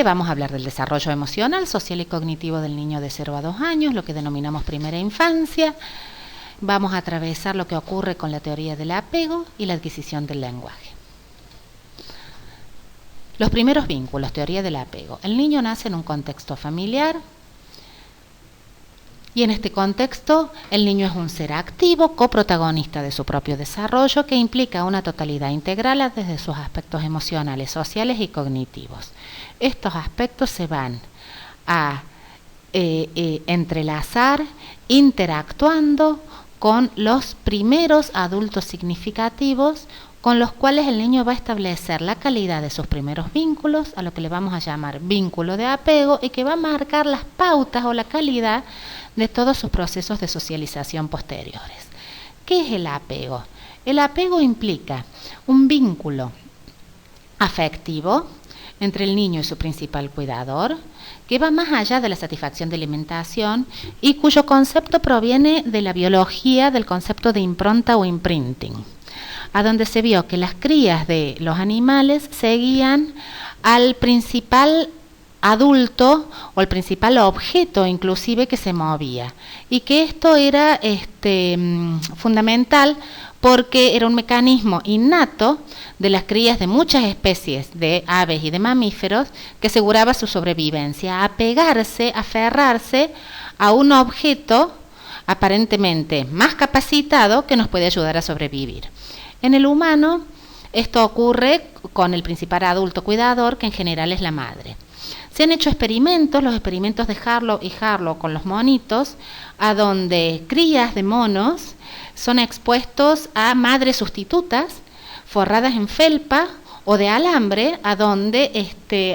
Vamos a hablar del desarrollo emocional, social y cognitivo del niño de 0 a 2 años, lo que denominamos primera infancia. Vamos a atravesar lo que ocurre con la teoría del apego y la adquisición del lenguaje. Los primeros vínculos, teoría del apego. El niño nace en un contexto familiar y en este contexto el niño es un ser activo, coprotagonista de su propio desarrollo, que implica una totalidad integral desde sus aspectos emocionales, sociales y cognitivos. Estos aspectos se van a entrelazar interactuando con los primeros adultos significativos con los cuales el niño va a establecer la calidad de sus primeros vínculos, a lo que le vamos a llamar vínculo de apego, y que va a marcar las pautas o la calidad de todos sus procesos de socialización posteriores. ¿Qué es el apego? El apego implica un vínculo afectivo entre el niño y su principal cuidador, que va más allá de la satisfacción de alimentación y cuyo concepto proviene de la biología del concepto de impronta o imprinting, a donde se vio que las crías de los animales seguían al principal adulto o el principal objeto inclusive que se movía, y que esto era fundamental porque era un mecanismo innato de las crías de muchas especies de aves y de mamíferos que aseguraba su sobrevivencia, apegarse, aferrarse a un objeto aparentemente más capacitado que nos puede ayudar a sobrevivir. En el humano esto ocurre con el principal adulto cuidador, que en general es la madre. Se han hecho experimentos, los experimentos de Harlow y Harlow con los monitos, a donde crías de monos son expuestos a madres sustitutas forradas en felpa o de alambre, a donde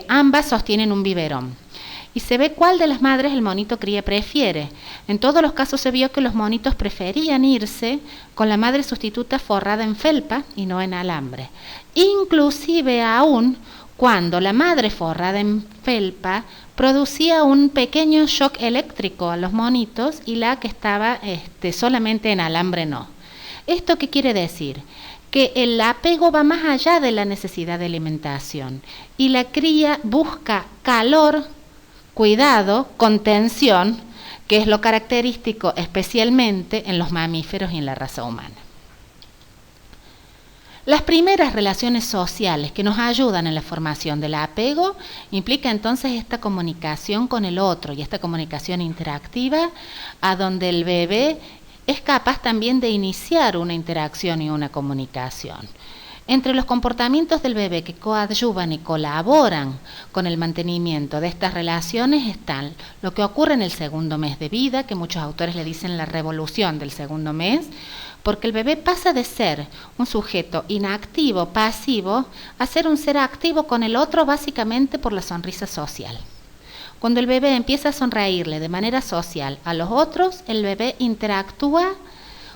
ambas sostienen un biberón. Y se ve cuál de las madres el monito cría prefiere. En todos los casos se vio que los monitos preferían irse con la madre sustituta forrada en felpa y no en alambre. Inclusive aún cuando la madre forrada en felpa producía un pequeño shock eléctrico a los monitos y la que estaba solamente en alambre no. ¿Esto qué quiere decir? Que el apego va más allá de la necesidad de alimentación y la cría busca calor, cuidado, contención, que es lo característico especialmente en los mamíferos y en la raza humana. Las primeras relaciones sociales que nos ayudan en la formación del apego implica entonces esta comunicación con el otro y esta comunicación interactiva, a donde el bebé es capaz también de iniciar una interacción y una comunicación. Entre los comportamientos del bebé que coadyuvan y colaboran con el mantenimiento de estas relaciones están lo que ocurre en el segundo mes de vida, que muchos autores le dicen la revolución del segundo mes, porque el bebé pasa de ser un sujeto inactivo, pasivo, a ser un ser activo con el otro básicamente por la sonrisa social. Cuando el bebé empieza a sonreírle de manera social a los otros, el bebé interactúa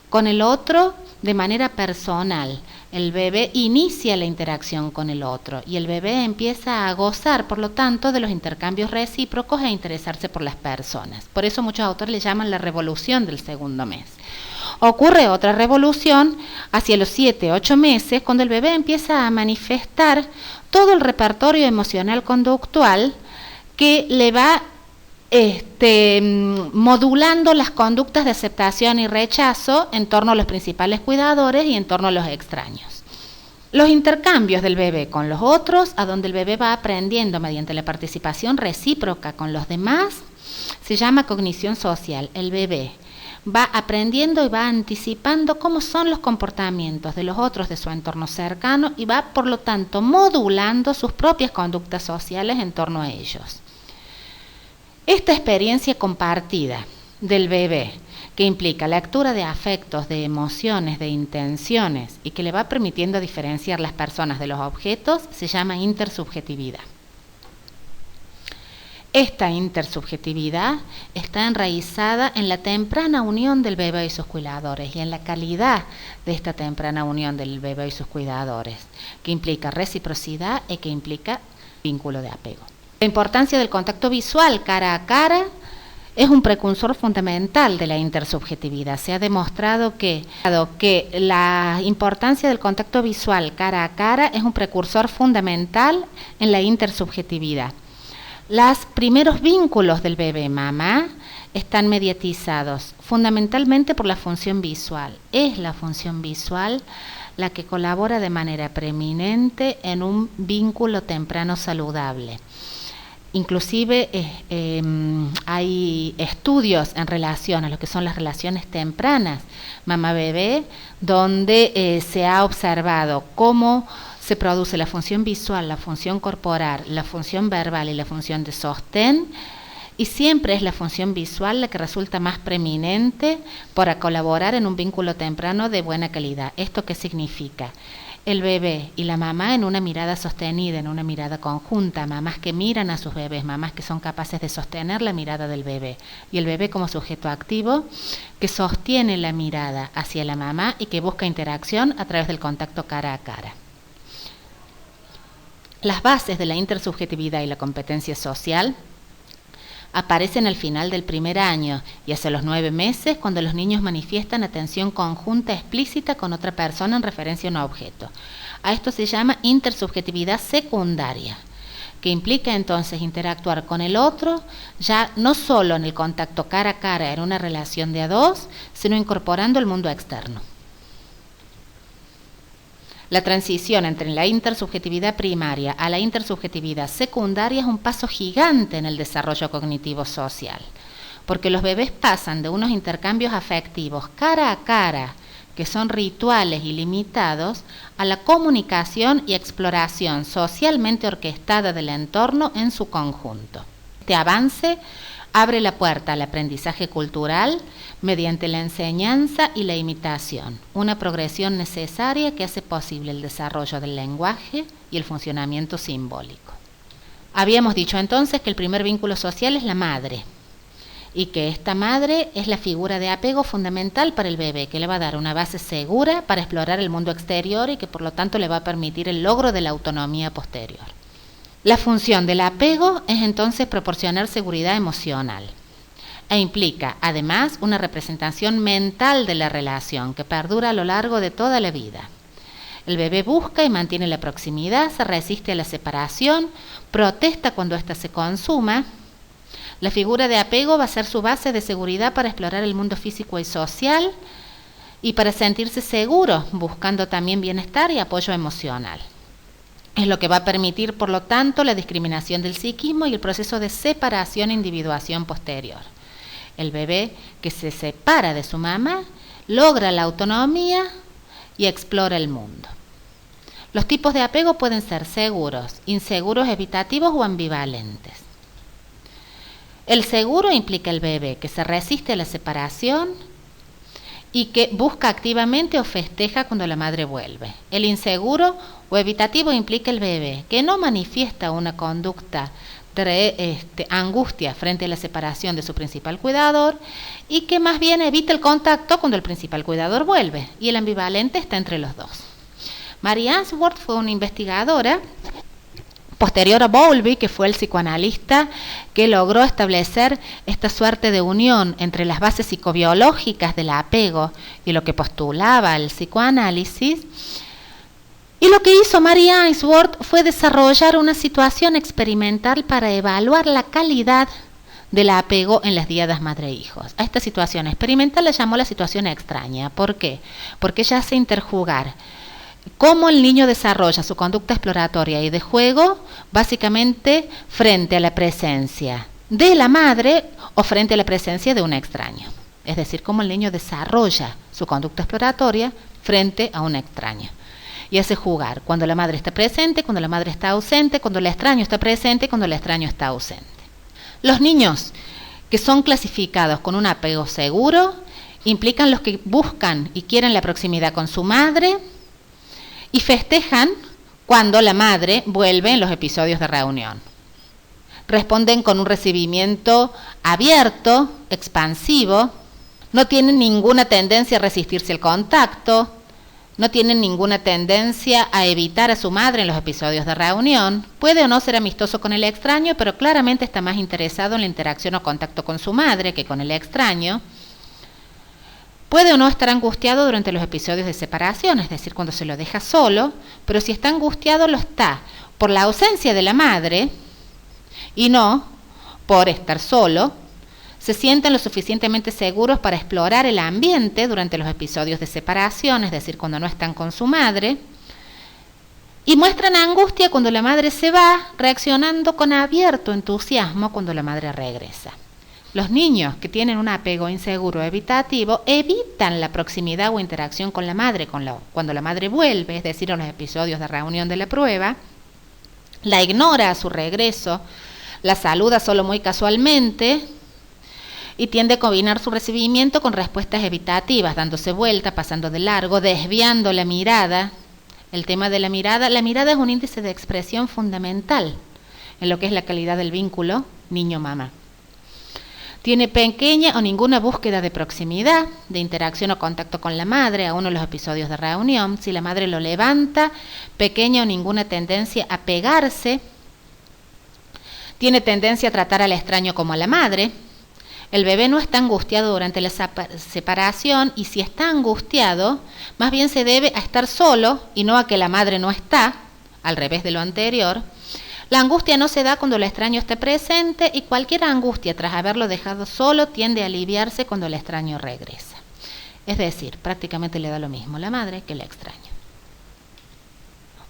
con el otro de manera personal. El bebé inicia la interacción con el otro y el bebé empieza a gozar, por lo tanto, de los intercambios recíprocos e interesarse por las personas. Por eso muchos autores le llaman la revolución del segundo mes. Ocurre otra revolución hacia los 7-8 meses, cuando el bebé empieza a manifestar todo el repertorio emocional conductual que le va modulando las conductas de aceptación y rechazo en torno a los principales cuidadores y en torno a los extraños. Los intercambios del bebé con los otros, a donde el bebé va aprendiendo mediante la participación recíproca con los demás, se llama cognición social. El bebé va aprendiendo y va anticipando cómo son los comportamientos de los otros de su entorno cercano y va, por lo tanto, modulando sus propias conductas sociales en torno a ellos. Esta experiencia compartida del bebé, que implica lectura de afectos, de emociones, de intenciones y que le va permitiendo diferenciar las personas de los objetos, se llama intersubjetividad. Esta intersubjetividad está enraizada en la temprana unión del bebé y sus cuidadores y en la calidad de esta temprana unión del bebé y sus cuidadores, que implica reciprocidad y que implica vínculo de apego. La importancia del contacto visual cara a cara es un precursor fundamental de la intersubjetividad. Se ha demostrado que la importancia del contacto visual cara a cara es un precursor fundamental en la intersubjetividad. Los primeros vínculos del bebé-mamá están mediatizados fundamentalmente por la función visual. Es la función visual la que colabora de manera preeminente en un vínculo temprano saludable. Inclusive hay estudios en relación a lo que son las relaciones tempranas mamá-bebé, donde se ha observado cómo se produce la función visual, la función corporal, la función verbal y la función de sostén, y siempre es la función visual la que resulta más preeminente para colaborar en un vínculo temprano de buena calidad. ¿Esto qué significa? El bebé y la mamá en una mirada sostenida, en una mirada conjunta, mamás que miran a sus bebés, mamás que son capaces de sostener la mirada del bebé, y el bebé como sujeto activo que sostiene la mirada hacia la mamá y que busca interacción a través del contacto cara a cara. Las bases de la intersubjetividad y la competencia social aparecen al final del primer año y hacia los 9 meses, cuando los niños manifiestan atención conjunta explícita con otra persona en referencia a un objeto. A esto se llama intersubjetividad secundaria, que implica entonces interactuar con el otro, ya no solo en el contacto cara a cara en una relación de a dos, sino incorporando el mundo externo. La transición entre la intersubjetividad primaria a la intersubjetividad secundaria es un paso gigante en el desarrollo cognitivo social, porque los bebés pasan de unos intercambios afectivos cara a cara, que son rituales y limitados, a la comunicación y exploración socialmente orquestada del entorno en su conjunto. Este avance abre la puerta al aprendizaje cultural mediante la enseñanza y la imitación, una progresión necesaria que hace posible el desarrollo del lenguaje y el funcionamiento simbólico. Habíamos dicho entonces que el primer vínculo social es la madre, y que esta madre es la figura de apego fundamental para el bebé, que le va a dar una base segura para explorar el mundo exterior y que por lo tanto le va a permitir el logro de la autonomía posterior. La función del apego es entonces proporcionar seguridad emocional e implica además una representación mental de la relación que perdura a lo largo de toda la vida. El bebé busca y mantiene la proximidad, se resiste a la separación, protesta cuando ésta se consuma. La figura de apego va a ser su base de seguridad para explorar el mundo físico y social y para sentirse seguro, buscando también bienestar y apoyo emocional. Es lo que va a permitir, por lo tanto, la discriminación del psiquismo y el proceso de separación e individuación posterior. El bebé que se separa de su mamá logra la autonomía y explora el mundo. Los tipos de apego pueden ser seguros, inseguros, evitativos o ambivalentes. El seguro implica el bebé que se resiste a la separación y que busca activamente o festeja cuando la madre vuelve. El inseguro o evitativo implica el bebé que no manifiesta una conducta de angustia frente a la separación de su principal cuidador y que más bien evita el contacto cuando el principal cuidador vuelve, y el ambivalente está entre los dos. Mary Ainsworth fue una investigadora posterior a Bowlby, que fue el psicoanalista que logró establecer esta suerte de unión entre las bases psicobiológicas del apego y lo que postulaba el psicoanálisis. Y lo que hizo Mary Ainsworth fue desarrollar una situación experimental para evaluar la calidad del apego en las diadas madre-hijos. A esta situación experimental la llamó la situación extraña. ¿Por qué? Porque ella hace interjugar cómo el niño desarrolla su conducta exploratoria y de juego, básicamente frente a la presencia de la madre o frente a la presencia de un extraño. Es decir, cómo el niño desarrolla su conducta exploratoria frente a un extraño. Y hace jugar cuando la madre está presente, cuando la madre está ausente, cuando el extraño está presente, cuando el extraño está ausente. Los niños que son clasificados con un apego seguro implican los que buscan y quieren la proximidad con su madre y festejan cuando la madre vuelve en los episodios de reunión. Responden con un recibimiento abierto, expansivo, no tienen ninguna tendencia a resistirse al contacto, no tienen ninguna tendencia a evitar a su madre en los episodios de reunión, puede o no ser amistoso con el extraño, pero claramente está más interesado en la interacción o contacto con su madre que con el extraño. Puede o no estar angustiado durante los episodios de separación, es decir, cuando se lo deja solo, pero si está angustiado lo está por la ausencia de la madre y no por estar solo, se sienten lo suficientemente seguros para explorar el ambiente durante los episodios de separación, es decir, cuando no están con su madre, y muestran angustia cuando la madre se va, reaccionando con abierto entusiasmo cuando la madre regresa. Los niños que tienen un apego inseguro o evitativo evitan la proximidad o interacción con la madre cuando la madre vuelve, es decir, en los episodios de reunión de la prueba, la ignora a su regreso, la saluda solo muy casualmente y tiende a combinar su recibimiento con respuestas evitativas, dándose vuelta, pasando de largo, desviando la mirada. El tema de la mirada es un índice de expresión fundamental en lo que es la calidad del vínculo niño-mamá. Tiene pequeña o ninguna búsqueda de proximidad, de interacción o contacto con la madre, aún en los episodios de reunión. Si la madre lo levanta, pequeña o ninguna tendencia a pegarse. Tiene tendencia a tratar al extraño como a la madre. El bebé no está angustiado durante la separación y si está angustiado, más bien se debe a estar solo y no a que la madre no está, al revés de lo anterior. La angustia no se da cuando el extraño esté presente y cualquier angustia tras haberlo dejado solo tiende a aliviarse cuando el extraño regresa. Es decir, prácticamente le da lo mismo la madre que el extraño.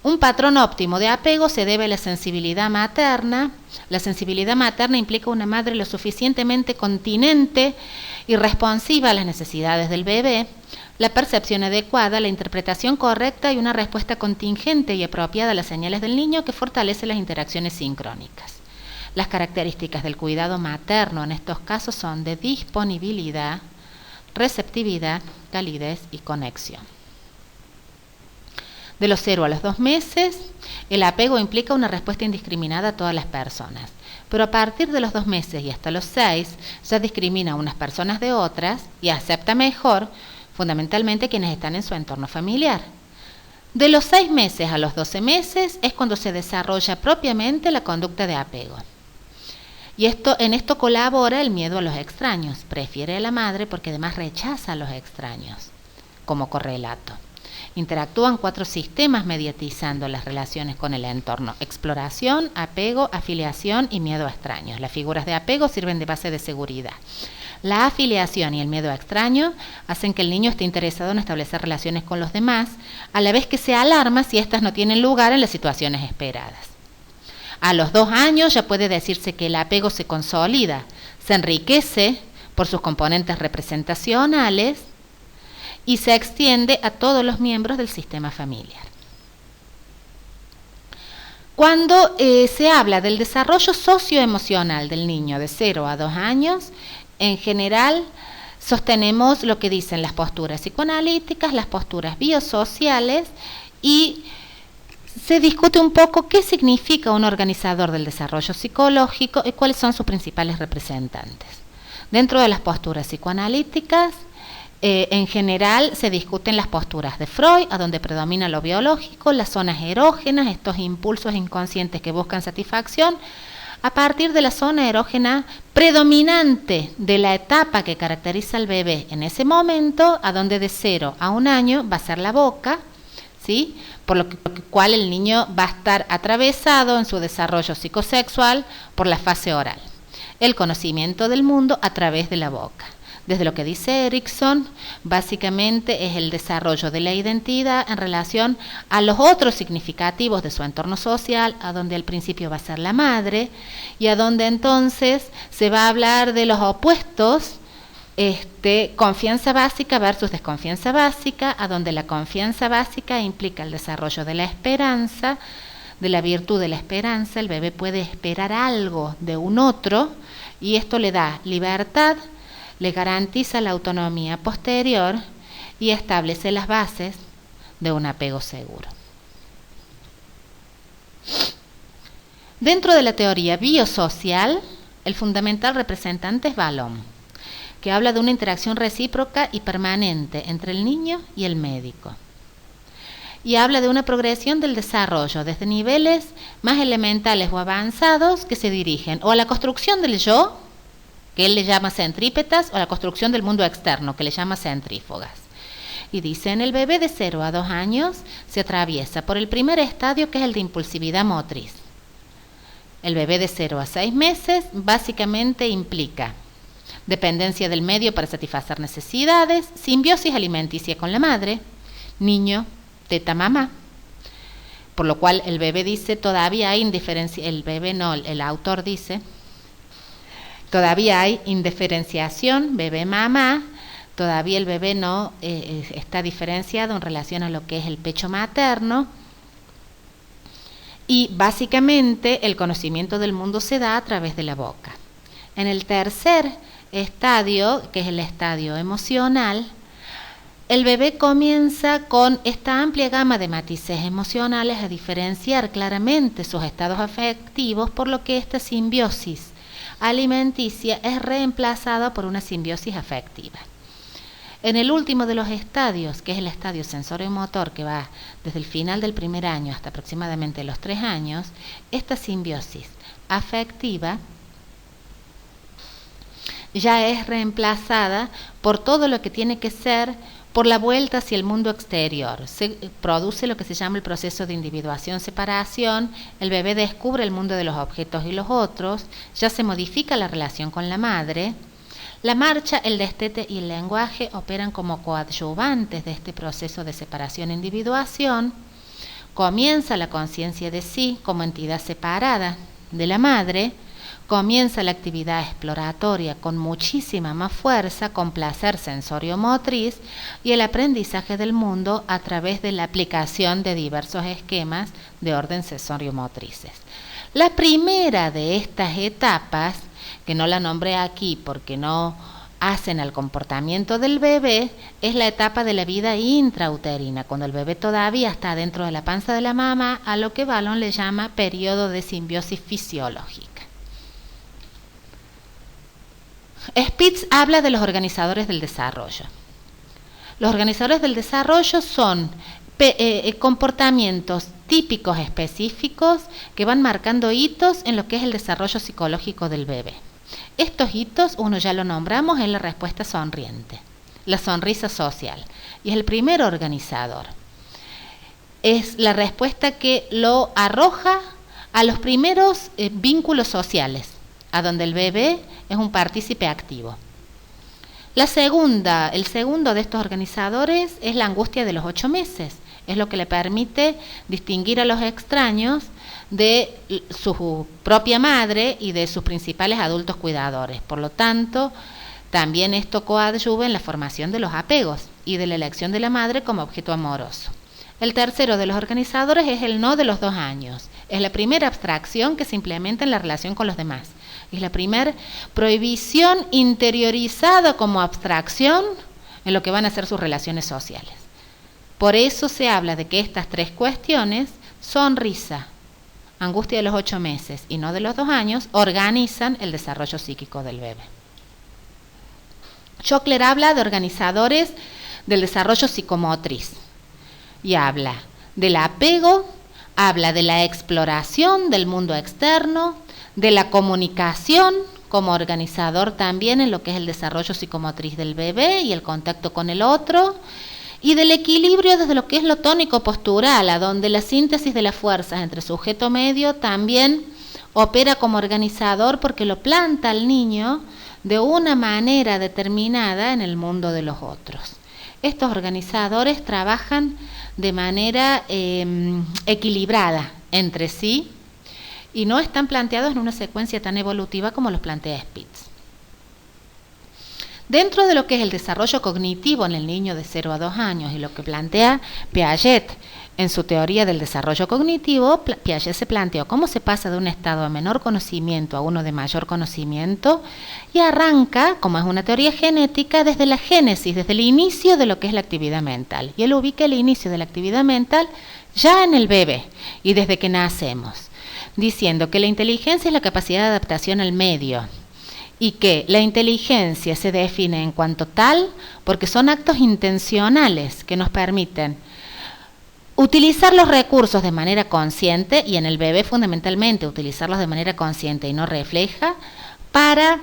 Un patrón óptimo de apego se debe a la sensibilidad materna. La sensibilidad materna implica una madre lo suficientemente continente y responsiva a las necesidades del bebé, la percepción adecuada, la interpretación correcta y una respuesta contingente y apropiada a las señales del niño que fortalece las interacciones sincrónicas. Las características del cuidado materno en estos casos son de disponibilidad, receptividad, calidez y conexión. De los 0 a los 2 meses, el apego implica una respuesta indiscriminada a todas las personas. Pero a partir de los 2 meses y hasta los 6, ya discrimina a unas personas de otras y acepta mejor, fundamentalmente, quienes están en su entorno familiar. De los 6 meses a los 12 meses es cuando se desarrolla propiamente la conducta de apego. Y en esto colabora el miedo a los extraños. Prefiere a la madre porque además rechaza a los extraños como correlato. Interactúan 4 sistemas mediatizando las relaciones con el entorno: exploración, apego, afiliación y miedo a extraños. Las figuras de apego sirven de base de seguridad. La afiliación y el miedo a extraño hacen que el niño esté interesado en establecer relaciones con los demás, a la vez que se alarma si éstas no tienen lugar en las situaciones esperadas. A los 2 años ya puede decirse que el apego se consolida, se enriquece por sus componentes representacionales y se extiende a todos los miembros del sistema familiar. Cuando se habla del desarrollo socioemocional del niño de 0 a 2 años, en general sostenemos lo que dicen las posturas psicoanalíticas, las posturas biosociales, y se discute un poco qué significa un organizador del desarrollo psicológico y cuáles son sus principales representantes. Dentro de las posturas psicoanalíticas, en general se discuten las posturas de Freud, a donde predomina lo biológico, las zonas erógenas, estos impulsos inconscientes que buscan satisfacción, a partir de la zona erógena predominante de la etapa que caracteriza al bebé en ese momento, a donde de 0 a 1 año va a ser la boca, ¿sí? Por lo cual el niño va a estar atravesado en su desarrollo psicosexual por la fase oral. El conocimiento del mundo a través de la boca. Desde lo que dice Erikson, básicamente es el desarrollo de la identidad en relación a los otros significativos de su entorno social, a donde al principio va a ser la madre, y a donde entonces se va a hablar de los opuestos, confianza básica versus desconfianza básica, a donde la confianza básica implica el desarrollo de la esperanza, de la virtud de la esperanza. El bebé puede esperar algo de un otro, y esto le da libertad, le garantiza la autonomía posterior y establece las bases de un apego seguro. Dentro de la teoría biosocial, el fundamental representante es Vallon, que habla de una interacción recíproca y permanente entre el niño y el médico. Y habla de una progresión del desarrollo desde niveles más elementales o avanzados que se dirigen o a la construcción del yo, que él le llama centrípetas, o la construcción del mundo externo, que le llama centrífugas. Y dice, en el bebé de 0 a 2 años se atraviesa por el primer estadio, que es el de impulsividad motriz. El bebé de 0 a 6 meses básicamente implica dependencia del medio para satisfacer necesidades, simbiosis alimenticia con la madre, niño, teta, mamá, por lo cual el bebé dice todavía hay el autor dice todavía hay indiferenciación bebé-mamá, todavía el bebé no está diferenciado en relación a lo que es el pecho materno, y básicamente el conocimiento del mundo se da a través de la boca. En el tercer estadio, que es el estadio emocional, el bebé comienza con esta amplia gama de matices emocionales a diferenciar claramente sus estados afectivos, por lo que esta simbiosis alimenticia es reemplazada por una simbiosis afectiva. En el último de los estadios, que es el estadio sensorio-motor, que va desde el final del primer año hasta aproximadamente los 3 años, esta simbiosis afectiva ya es reemplazada por todo lo que tiene que ser por la vuelta hacia el mundo exterior. Se produce lo que se llama el proceso de individuación-separación, el bebé descubre el mundo de los objetos y los otros, ya se modifica la relación con la madre. La marcha, el destete y el lenguaje operan como coadyuvantes de este proceso de separación-individuación. Comienza la conciencia de sí como entidad separada de la madre, comienza la actividad exploratoria con muchísima más fuerza, con placer sensorio-motriz y el aprendizaje del mundo a través de la aplicación de diversos esquemas de orden sensorio-motrices. La primera de estas etapas, que no la nombré aquí porque no hacen al comportamiento del bebé, es la etapa de la vida intrauterina, cuando el bebé todavía está dentro de la panza de la mamá, a lo que Vallon le llama periodo de simbiosis fisiológica. Spitz habla de los organizadores del desarrollo. Los organizadores del desarrollo son comportamientos típicos específicos que van marcando hitos en lo que es el desarrollo psicológico del bebé. Estos hitos, uno ya lo nombramos, es la respuesta sonriente, la sonrisa social, y es el primer organizador. Es la respuesta que lo arroja a los primeros vínculos sociales, a donde el bebé es un partícipe activo. El segundo de estos organizadores es la angustia de los 8 meses. Es lo que le permite distinguir a los extraños de su propia madre y de sus principales adultos cuidadores. Por lo tanto, también esto coadyuva en la formación de los apegos y de la elección de la madre como objeto amoroso. El tercero de los organizadores es el no de los 2 años. Es la primera abstracción que se implementa en la relación con los demás. Es la primera prohibición interiorizada como abstracción en lo que van a ser sus relaciones sociales. Por eso se habla de que estas 3 cuestiones, sonrisa, angustia de los 8 meses y no de los 2 años, organizan el desarrollo psíquico del bebé. Schockler habla de organizadores del desarrollo psicomotriz y habla del apego, habla de la exploración del mundo externo, de la comunicación como organizador también en lo que es el desarrollo psicomotriz del bebé y el contacto con el otro, y del equilibrio desde lo que es lo tónico-postural, a donde la síntesis de las fuerzas entre sujeto medio también opera como organizador porque lo planta al niño de una manera determinada en el mundo de los otros. Estos organizadores trabajan de manera equilibrada entre sí y no están planteados en una secuencia tan evolutiva como los plantea Spitz. Dentro de lo que es el desarrollo cognitivo en el niño de 0 a 2 años y lo que plantea Piaget en su teoría del desarrollo cognitivo, Piaget se planteó cómo se pasa de un estado de menor conocimiento a uno de mayor conocimiento y arranca, como es una teoría genética, desde la génesis, desde el inicio de lo que es la actividad mental. Y él ubica el inicio de la actividad mental ya en el bebé y desde que nacemos, diciendo que la inteligencia es la capacidad de adaptación al medio, y que la inteligencia se define en cuanto tal porque son actos intencionales que nos permiten utilizar los recursos de manera consciente, y en el bebé fundamentalmente utilizarlos de manera consciente y no refleja, para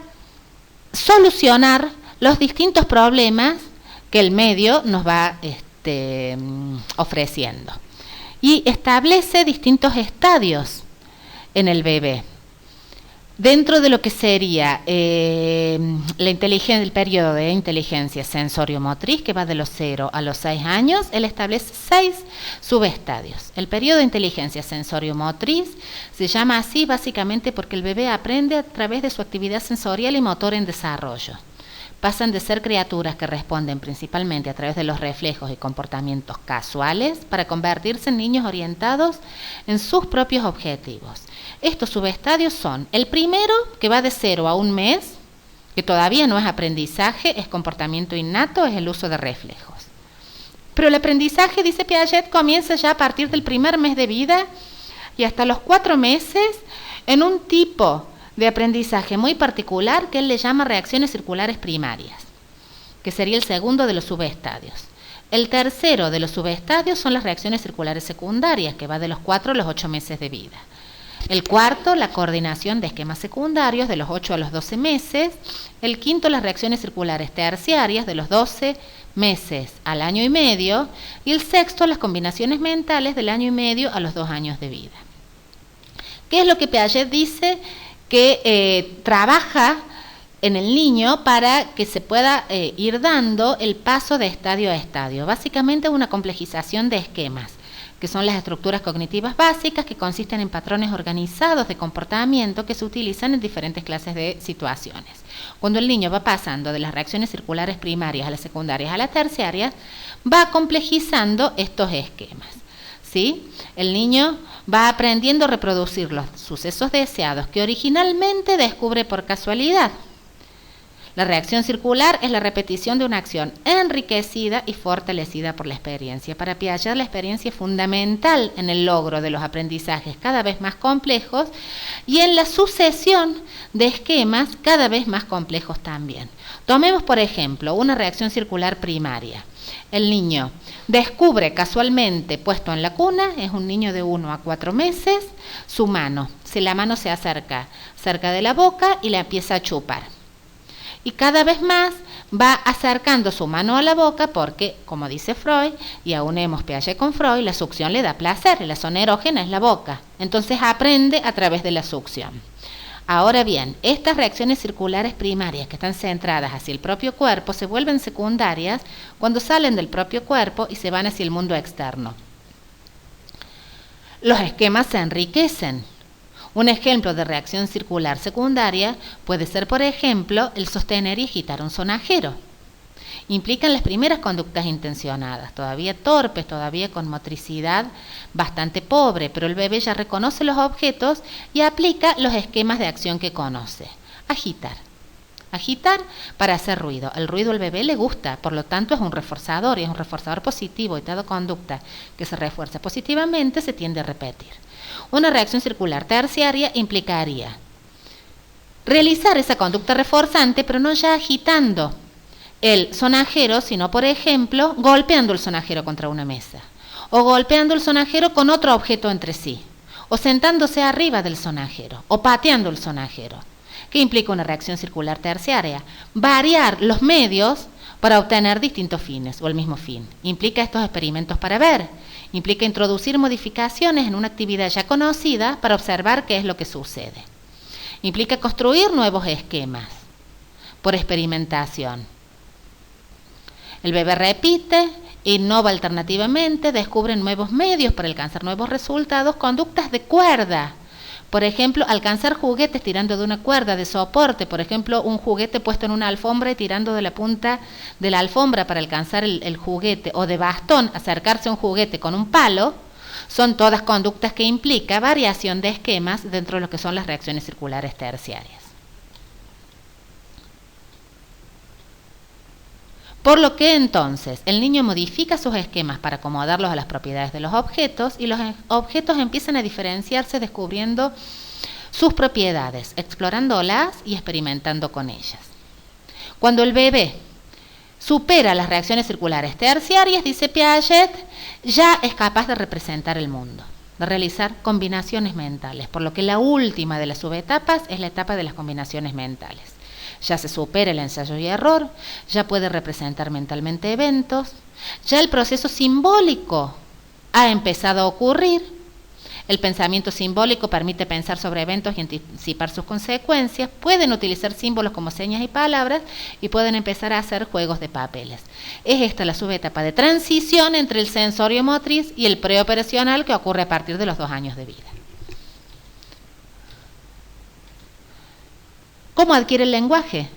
solucionar los distintos problemas que el medio nos va ofreciendo. Y establece distintos estadios en el bebé. Dentro de lo que sería el periodo de inteligencia sensorio-motriz, que va de los 0 a los 6 años, él establece 6 subestadios. El periodo de inteligencia sensorio-motriz se llama así básicamente porque el bebé aprende a través de su actividad sensorial y motor en desarrollo. Pasan de ser criaturas que responden principalmente a través de los reflejos y comportamientos casuales para convertirse en niños orientados en sus propios objetivos. Estos subestadios son: el primero, que va de 0 a 1 mes, que todavía no es aprendizaje, es comportamiento innato, es el uso de reflejos. Pero el aprendizaje, dice Piaget, comienza ya a partir del primer mes de vida y hasta los 4 meses en un tipo de aprendizaje muy particular que él le llama reacciones circulares primarias, que sería el segundo de los subestadios. El tercero de los subestadios son las reacciones circulares secundarias, que va de los 4 a los 8 meses de vida. El cuarto, la coordinación de esquemas secundarios, de los 8 a los 12 meses. El quinto, las reacciones circulares terciarias, de los 12 meses al año y medio. Y el sexto, las combinaciones mentales, del año y medio a los 2 años de vida. ¿Qué es lo que Piaget dice? Que trabaja en el niño para que se pueda ir dando el paso de estadio a estadio. Básicamente una complejización de esquemas, que son las estructuras cognitivas básicas, que consisten en patrones organizados de comportamiento que se utilizan en diferentes clases de situaciones. Cuando el niño va pasando de las reacciones circulares primarias a las secundarias a las terciarias, va complejizando estos esquemas, ¿sí? El niño va aprendiendo a reproducir los sucesos deseados que originalmente descubre por casualidad. La reacción circular es la repetición de una acción enriquecida y fortalecida por la experiencia. Para Piaget, la experiencia es fundamental en el logro de los aprendizajes cada vez más complejos y en la sucesión de esquemas cada vez más complejos también. Tomemos, por ejemplo, una reacción circular primaria. El niño descubre casualmente, puesto en la cuna, es un niño de 1 a 4 meses, su mano. Si la mano se acerca cerca de la boca y la empieza a chupar. Y cada vez más va acercando su mano a la boca porque, como dice Freud, y aunemos Piaget con Freud, la succión le da placer, la zona erógena es la boca. Entonces aprende a través de la succión. Ahora bien, estas reacciones circulares primarias que están centradas hacia el propio cuerpo se vuelven secundarias cuando salen del propio cuerpo y se van hacia el mundo externo. Los esquemas se enriquecen. Un ejemplo de reacción circular secundaria puede ser, por ejemplo, el sostener y agitar un sonajero. Implican las primeras conductas intencionadas, todavía torpes, todavía con motricidad bastante pobre, pero el bebé ya reconoce los objetos y aplica los esquemas de acción que conoce. Agitar. Agitar para hacer ruido. El ruido al bebé le gusta, por lo tanto es un reforzador y es un reforzador positivo y toda conducta que se refuerza positivamente se tiende a repetir. Una reacción circular terciaria implicaría realizar esa conducta reforzante, pero no ya agitando el sonajero, sino, por ejemplo, golpeando el sonajero contra una mesa, o golpeando el sonajero con otro objeto entre sí, o sentándose arriba del sonajero, o pateando el sonajero. ¿Qué implica una reacción circular terciaria? Variar los medios para obtener distintos fines, o el mismo fin. Implica estos experimentos para ver, implica introducir modificaciones en una actividad ya conocida para observar qué es lo que sucede. Implica construir nuevos esquemas por experimentación. El bebé repite, innova alternativamente, descubre nuevos medios para alcanzar nuevos resultados, conductas de cuerda. Por ejemplo, alcanzar juguetes tirando de una cuerda de soporte, por ejemplo, un juguete puesto en una alfombra y tirando de la punta de la alfombra para alcanzar el juguete, o de bastón, acercarse a un juguete con un palo, son todas conductas que implica variación de esquemas dentro de lo que son las reacciones circulares terciarias. Por lo que entonces el niño modifica sus esquemas para acomodarlos a las propiedades de los objetos y los objetos empiezan a diferenciarse descubriendo sus propiedades, explorándolas y experimentando con ellas. Cuando el bebé supera las reacciones circulares terciarias, dice Piaget, ya es capaz de representar el mundo, de realizar combinaciones mentales, por lo que la última de las subetapas es la etapa de las combinaciones mentales. Ya se supera el ensayo y error, ya puede representar mentalmente eventos, ya el proceso simbólico ha empezado a ocurrir, El pensamiento simbólico permite pensar sobre eventos y anticipar sus consecuencias. Pueden utilizar símbolos como señas y palabras y pueden empezar a hacer juegos de papeles. Es esta la subetapa de transición entre el sensorio motriz y el preoperacional que ocurre a partir de los 2 años de vida. ¿Cómo adquiere el lenguaje?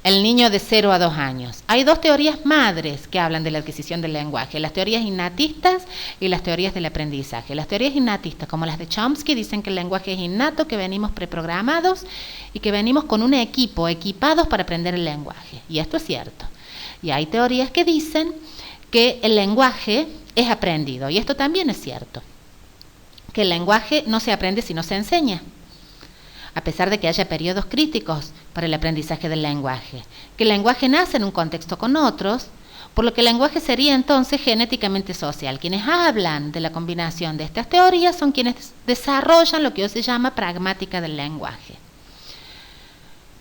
El niño de 0 a 2 años. Hay 2 teorías madres que hablan de la adquisición del lenguaje, las teorías innatistas y las teorías del aprendizaje. Las teorías innatistas, como las de Chomsky, dicen que el lenguaje es innato, que venimos preprogramados y que venimos con un equipo, equipados para aprender el lenguaje. Y esto es cierto. Y hay teorías que dicen que el lenguaje es aprendido, y esto también es cierto. Que el lenguaje no se aprende sino se enseña, a pesar de que haya periodos críticos para el aprendizaje del lenguaje, que el lenguaje nace en un contexto con otros, por lo que el lenguaje sería entonces genéticamente social. Quienes hablan de la combinación de estas teorías son quienes desarrollan lo que hoy se llama pragmática del lenguaje.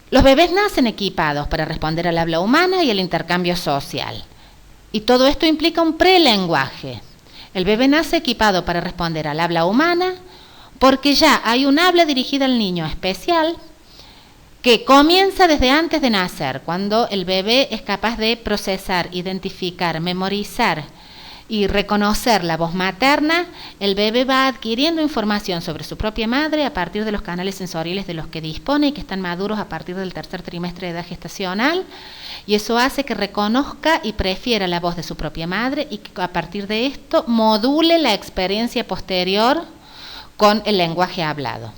Los bebés nacen equipados para responder al habla humana y al intercambio social, y todo esto implica un prelenguaje. El bebé nace equipado para responder al habla humana, porque ya hay un habla dirigida al niño especial que comienza desde antes de nacer, cuando el bebé es capaz de procesar, identificar, memorizar y reconocer la voz materna. El bebé va adquiriendo información sobre su propia madre a partir de los canales sensoriales de los que dispone y que están maduros a partir del 3er trimestre de edad gestacional, y eso hace que reconozca y prefiera la voz de su propia madre y que a partir de esto module la experiencia posterior con el lenguaje hablado.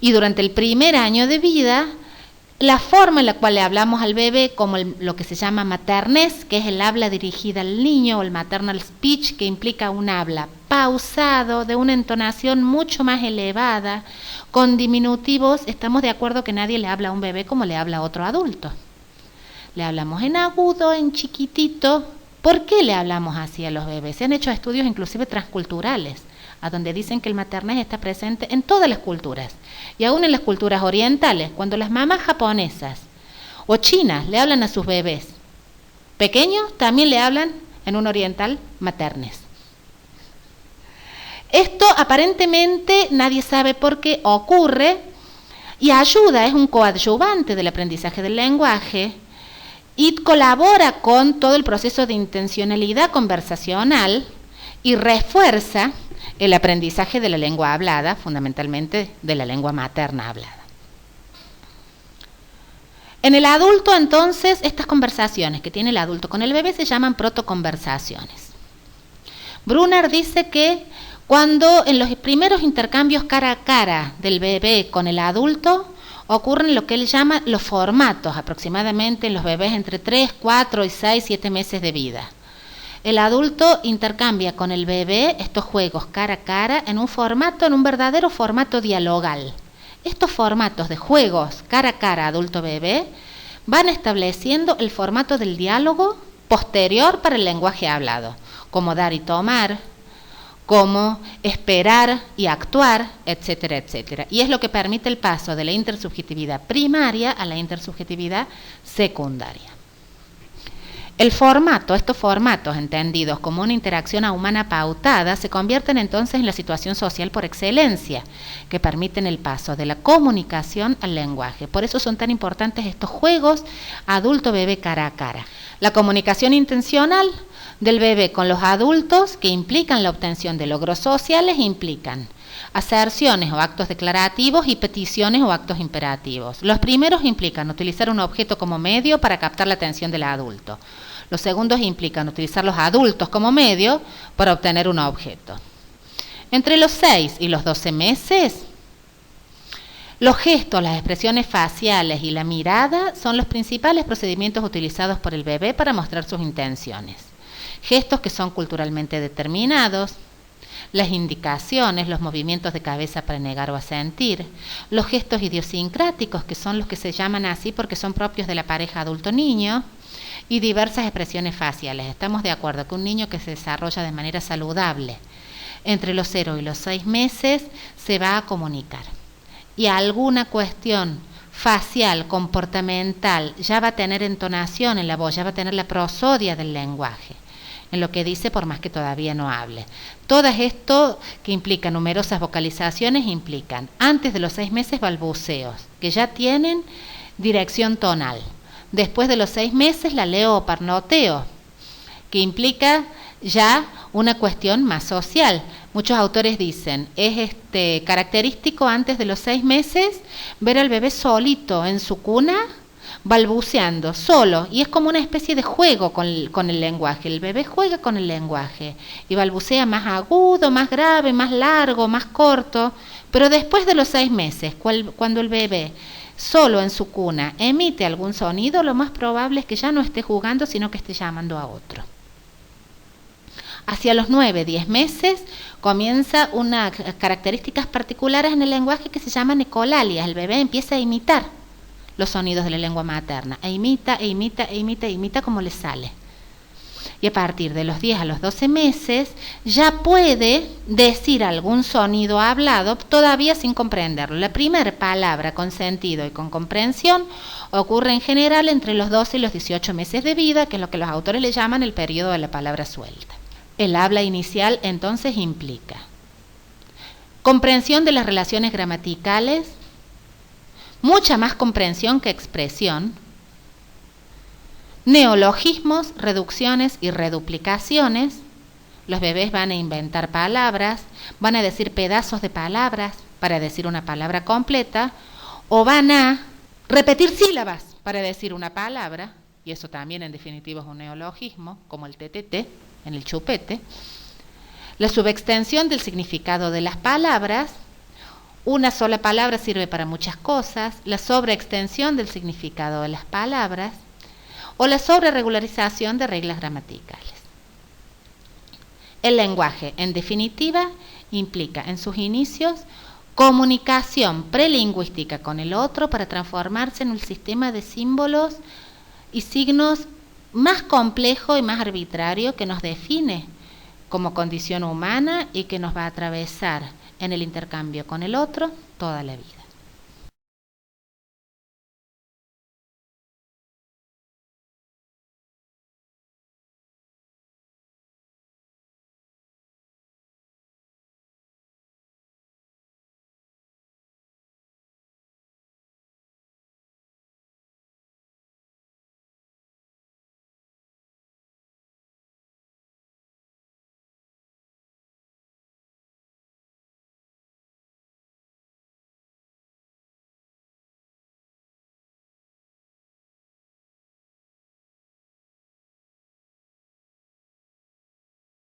Y durante el primer año de vida, la forma en la cual le hablamos al bebé, como lo que se llama maternez, que es el habla dirigida al niño, o el maternal speech, que implica un habla pausado, de una entonación mucho más elevada, con diminutivos. Estamos de acuerdo que nadie le habla a un bebé como le habla a otro adulto. Le hablamos en agudo, en chiquitito. ¿Por qué le hablamos así a los bebés? Se han hecho estudios inclusive transculturales, a donde dicen que el maternez está presente en todas las culturas, y aún en las culturas orientales, cuando las mamás japonesas o chinas le hablan a sus bebés pequeños, también le hablan en un oriental maternez. Esto aparentemente nadie sabe por qué ocurre, y ayuda, es un coadyuvante del aprendizaje del lenguaje, y colabora con todo el proceso de intencionalidad conversacional y refuerza el aprendizaje de la lengua hablada, fundamentalmente de la lengua materna hablada. En el adulto, entonces, estas conversaciones que tiene el adulto con el bebé se llaman protoconversaciones. Brunner dice que cuando en los primeros intercambios cara a cara del bebé con el adulto ocurren lo que él llama los formatos, aproximadamente en los bebés entre 3, 4 y 6, 7 meses de vida. El adulto intercambia con el bebé estos juegos cara a cara en un verdadero formato dialogal. Estos formatos de juegos cara a cara adulto-bebé van estableciendo el formato del diálogo posterior para el lenguaje hablado, como dar y tomar, como esperar y actuar, etcétera, etcétera. Y es lo que permite el paso de la intersubjetividad primaria a la intersubjetividad secundaria. El formato, estos formatos entendidos como una interacción humana pautada, se convierten entonces en la situación social por excelencia, que permiten el paso de la comunicación al lenguaje. Por eso son tan importantes estos juegos adulto-bebé cara a cara. La comunicación intencional del bebé con los adultos, que implican la obtención de logros sociales, implican aserciones o actos declarativos y peticiones o actos imperativos. Los primeros implican utilizar un objeto como medio para captar la atención del adulto. Los segundos implican utilizar los adultos como medio para obtener un objeto. Entre los 6 y los 12 meses, los gestos, las expresiones faciales y la mirada son los principales procedimientos utilizados por el bebé para mostrar sus intenciones. Gestos que son culturalmente determinados, las indicaciones, los movimientos de cabeza para negar o asentir, los gestos idiosincráticos, que son los que se llaman así porque son propios de la pareja adulto-niño, y diversas expresiones faciales. Estamos de acuerdo que un niño que se desarrolla de manera saludable entre los 0 y los 6 meses se va a comunicar, y alguna cuestión facial, comportamental, ya va a tener entonación en la voz, ya va a tener la prosodia del lenguaje. en lo que dice por más que todavía no hable. Todo esto que implica numerosas vocalizaciones implican antes de los 6 meses balbuceos, que ya tienen dirección tonal. Después de los 6 meses la leo o parloteo, que implica ya una cuestión más social. Muchos autores dicen, es característico antes de los 6 meses ver al bebé solito en su cuna, balbuceando, solo, y es como una especie de juego con el lenguaje. El bebé juega con el lenguaje y balbucea más agudo, más grave, más largo, más corto, pero después de los 6 meses, cuando el bebé solo en su cuna emite algún sonido, lo más probable es que ya no esté jugando, sino que esté llamando a otro. Hacia los 9, 10 meses comienza unas características particulares en el lenguaje que se llaman ecolalias. El bebé empieza a imitar los sonidos de la lengua materna, e imita como le sale. Y a partir de los 10 a los 12 meses ya puede decir algún sonido hablado, todavía sin comprenderlo. La primera palabra con sentido y con comprensión ocurre en general entre los 12 y los 18 meses de vida, que es lo que los autores le llaman el periodo de la palabra suelta. El habla inicial entonces implica comprensión de las relaciones gramaticales, mucha más comprensión que expresión, neologismos, reducciones y reduplicaciones. Los bebés van a inventar palabras, van a decir pedazos de palabras para decir una palabra completa, o van a repetir sílabas para decir una palabra, y eso también en definitiva es un neologismo, como el TTT en el chupete. La subextensión del significado de las palabras. Una sola palabra sirve para muchas cosas. La sobreextensión del significado de las palabras o la sobreregularización de reglas gramaticales. El lenguaje, en definitiva, implica en sus inicios comunicación prelingüística con el otro para transformarse en un sistema de símbolos y signos más complejo y más arbitrario que nos define como condición humana y que nos va a atravesar en el intercambio con el otro toda la vida.